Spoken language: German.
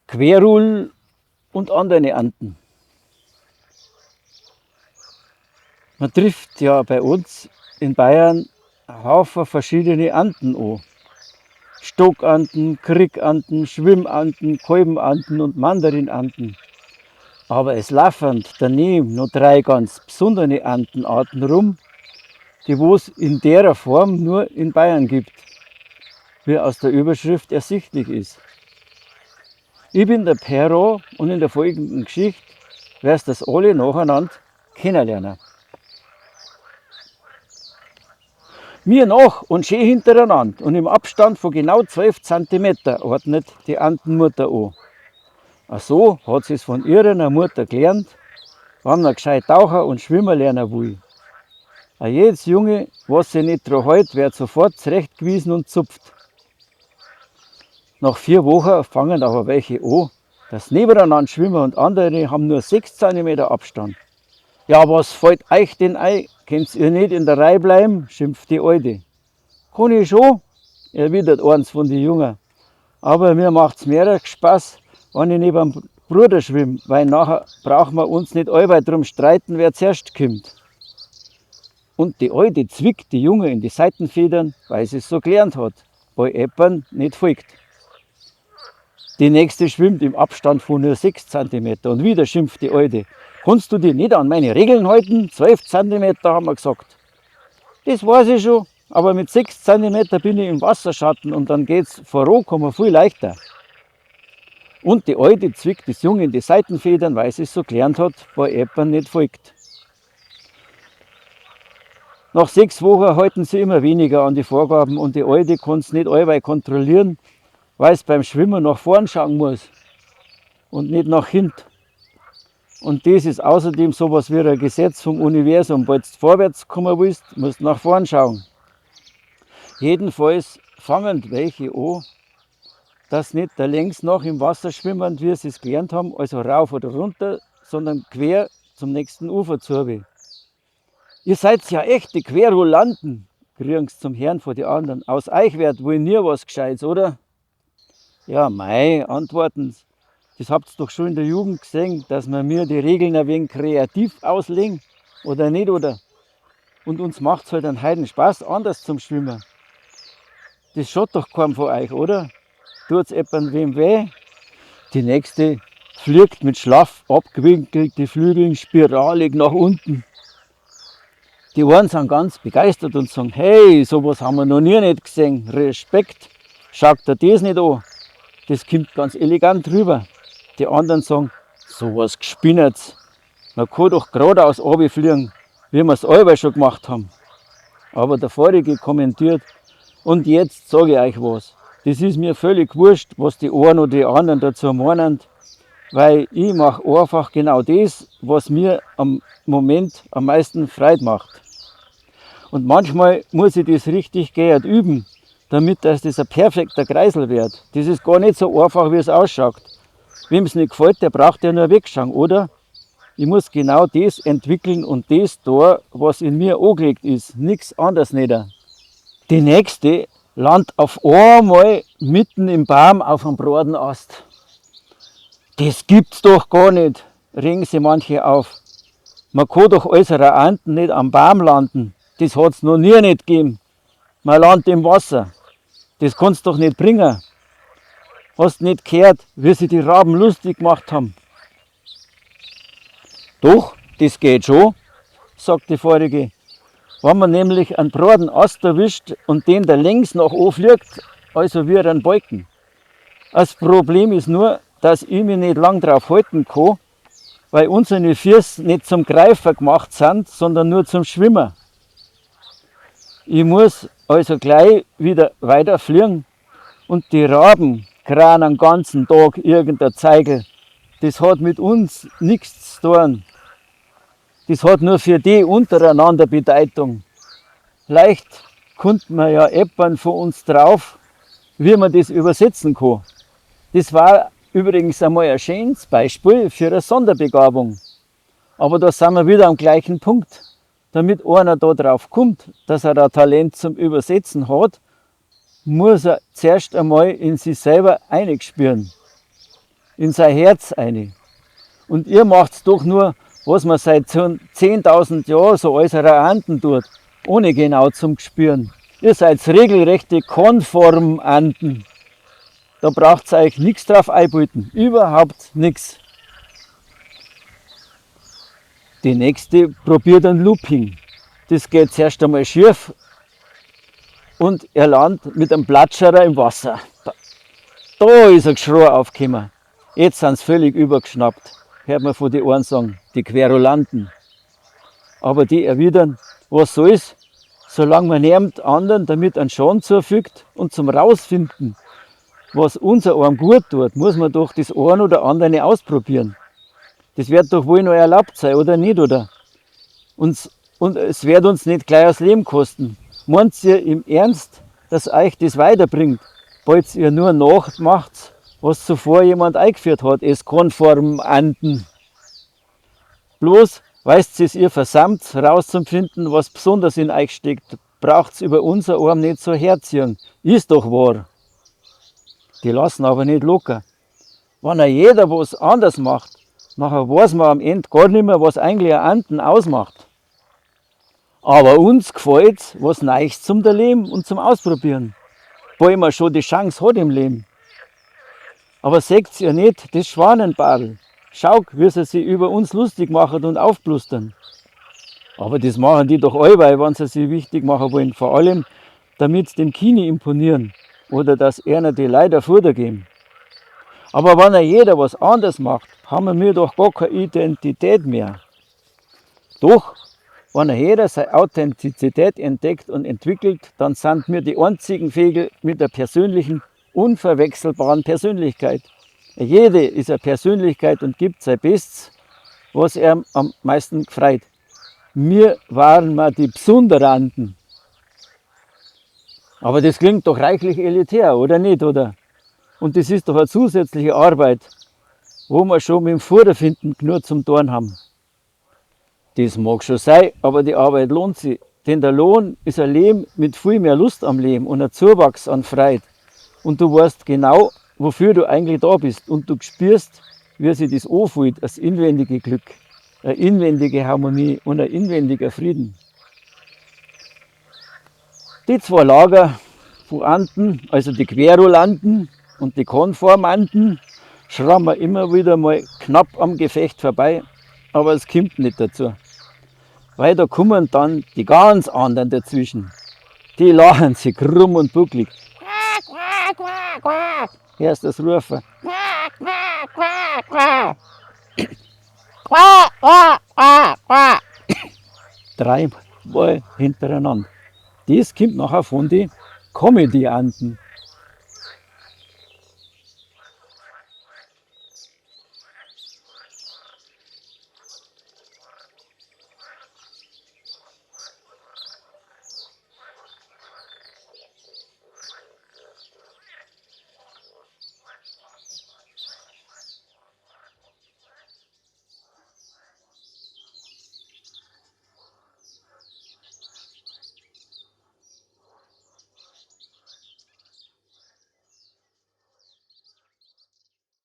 Querul und andere Ernten. Man trifft ja bei uns in Bayern einen Haufen verschiedene Ernten an. Stockernten, Krickernten, Schwimmanten, Kolbenernten und Mandarinernten. Aber es laufen daneben noch 3 ganz besondere Erntenarten rum, die es in der Form nur in Bayern gibt, wie aus der Überschrift ersichtlich ist. Ich bin der Pero und in der folgenden Geschichte wirst das alle nacheinander kennenlernen. Mir nach und schön hintereinander und im Abstand von genau 12 cm ordnet die Erntenmutter an. Ach so hat sie es von ihrer Mutter gelernt, wenn man gescheit tauchen und schwimmen lernen will. Auch jedes Junge, was sich nicht daran hält, wird sofort zurechtgewiesen und zupft. Nach 4 Wochen fangen aber welche an, dass nebeneinander schwimmen und andere haben nur 6 cm Abstand. Ja, was fällt euch denn ein? Könnt ihr nicht in der Reihe bleiben? Schimpft die Alte. Kann ich schon, erwidert eins von den Jungen. Aber mir macht's mehr Spaß, wenn ich neben dem Bruder schwimme, weil nachher brauchen wir uns nicht allweil drum streiten, wer zuerst kommt. Und die Alte zwickt die Junge in die Seitenfedern, weil sie es so gelernt hat, weil Eppern nicht folgt. Die nächste schwimmt im Abstand von nur 6 cm und wieder schimpft die Alte. Kannst du dich nicht an meine Regeln halten? 12 cm haben wir gesagt. Das weiß ich schon, aber mit 6 cm bin ich im Wasserschatten und dann geht's vorankommen viel leichter. Und die Alte zwickt das Junge in die Seitenfedern, weil sie es so gelernt hat, weil Eppern nicht folgt. Nach 6 Wochen halten sie immer weniger an die Vorgaben und die Alte kann es nicht allweil kontrollieren, weil es beim Schwimmen nach vorn schauen muss und nicht nach hinten. Und das ist außerdem sowas wie ein Gesetz vom Universum. Wenn du vorwärts kommen willst, musst du nach vorn schauen. Jedenfalls fangen welche an, dass nicht da längs noch im Wasser schwimmen, wie sie es gelernt haben, also rauf oder runter, sondern quer zum nächsten Ufer zu. Ihr seid ja echte Querulanten, kriegen sie zum Herrn vor die anderen. Aus euch wird wohl nie was Gescheites, oder? Ja, mei, antworten sie. Das habt ihr doch schon in der Jugend gesehen, dass wir mir die Regeln ein wenig kreativ auslegen, oder nicht, oder? Und uns macht es halt einen heiden Spaß, anders zum Schwimmen. Das schaut doch keinem von euch, oder? Tut's jemandem wem weh? Die nächste fliegt mit schlaff abgewinkelten Flügeln spiralig nach unten. Die einen sind ganz begeistert und sagen, hey, sowas haben wir noch nie nicht gesehen, Respekt, schaut dir das nicht an. Das kommt ganz elegant rüber. Die anderen sagen, sowas Gespinnert's. Man kann doch geradeaus runterfliegen, wie wir es alle schon gemacht haben. Aber der Vorige kommentiert, und jetzt sage ich euch was. Das ist mir völlig wurscht, was die einen oder die anderen dazu meinen, weil ich mache einfach genau das, was mir am Moment am meisten Freude macht. Und manchmal muss ich das richtig gehört üben, damit das ein perfekter Kreisel wird. Das ist gar nicht so einfach, wie es ausschaut. Wem es nicht gefällt, der braucht ja nur wegschauen, oder? Ich muss genau das entwickeln und das da, was in mir angelegt ist. Nichts anderes nicht. Die nächste landet auf einmal mitten im Baum auf einem Bratenast. Das gibt's doch gar nicht, regen sie manche auf. Man kann doch unsere Ernten nicht am Baum landen. Das hat's noch nie nicht gegeben. Man landet im Wasser. Das kannst du doch nicht bringen. Hast nicht gehört, wie sie die Raben lustig gemacht haben? Doch, das geht schon, sagt die Vorige. Wenn man nämlich einen braten Ast erwischt und den da längs nach oben fliegt, also wie einen Balken. Das Problem ist nur, dass ich mich nicht lang drauf halten kann, weil unsere Füße nicht zum Greifen gemacht sind, sondern nur zum Schwimmen. Ich muss also gleich wieder weiter fliegen und die Raben kriegen den ganzen Tag irgendein Zeigel. Das hat mit uns nichts zu tun. das hat nur für die untereinander Bedeutung. Vielleicht kommt man ja jemand von uns drauf, wie man das übersetzen kann. Das war übrigens einmal ein schönes Beispiel für eine Sonderbegabung. Aber da sind wir wieder am gleichen Punkt. Damit einer da drauf kommt, dass er ein Talent zum Übersetzen hat, muss er zuerst einmal in sich selber einspüren. In sein Herz eine. Und ihr macht doch nur, was man seit 10.000 Jahren so alles Anden tut, ohne genau zum Spüren. Ihr seid regelrechte Konformanten. Da braucht ihr euch nichts drauf einbilden. Überhaupt nichts. Die nächste probiert ein Looping. Das geht zuerst einmal schief und er landet mit einem Platscherer im Wasser. Da ist ein Geschrei aufgekommen. Jetzt sind sie völlig übergeschnappt. Hört man von den Ohren sagen, die Querulanten. Aber die erwidern, was soll's, solange man niemand anderen damit einen Schaden zufügt und zum Rausfinden, was unser Arm gut tut, muss man doch das eine oder andere ausprobieren. Das wird doch wohl noch erlaubt sein, oder nicht, oder? Und es wird uns nicht gleich das Leben kosten. Meint ihr im Ernst, dass euch das weiterbringt, falls ihr nur nachmacht, was zuvor jemand eingeführt hat, es Konformanten? Bloß, weil ihr versammt, rauszufinden, was besonders in euch steckt, braucht es über unser Arm nicht so herziehen. Ist doch wahr. Die lassen aber nicht locker. Wenn jeder was anders macht, nachher weiß man am Ende gar nicht mehr, was eigentlich ein Anden ausmacht. Aber uns gefällt es, was Neues zum Leben und zum Ausprobieren, weil man schon die Chance hat im Leben. Aber seht ihr nicht das Schwanenbadel? Schaut, wie sie sich über uns lustig machen und aufblustern. Aber das machen die doch allweil, wenn sie sich wichtig machen wollen. Vor allem, damit sie dem Kini imponieren oder dass einer die Leute Futter geben. Aber wenn jeder was anderes macht, haben wir doch gar keine Identität mehr. Doch, wenn jeder seine Authentizität entdeckt und entwickelt, dann sind wir die einzigen Vögel mit der persönlichen, unverwechselbaren Persönlichkeit. Jede ist eine Persönlichkeit und gibt sein Bestes, was er am meisten gefreut. Wir waren mal die Besonderanden. Aber das klingt doch reichlich elitär, oder nicht? Oder? Und das ist doch eine zusätzliche Arbeit, wo wir schon mit dem Vorderfinden nur zum Tun haben. Das mag schon sein, aber die Arbeit lohnt sich. Denn der Lohn ist ein Leben mit viel mehr Lust am Leben und ein Zuwachs an Freude. Und du weißt genau, wofür du eigentlich da bist. Und du spürst, wie sich das anfühlt, das inwendige Glück, eine inwendige Harmonie und ein inwendiger Frieden. Die zwei Lager von Anden, also die Querulanten und die Konformanten, schrammen immer wieder mal knapp am Gefecht vorbei, aber es kommt nicht dazu. Weil da kommen dann die ganz anderen dazwischen. Die lachen sich krumm und bucklig. Hörst du das Rufen? Dreimal hintereinander. Das kommt nachher von den Komödianten.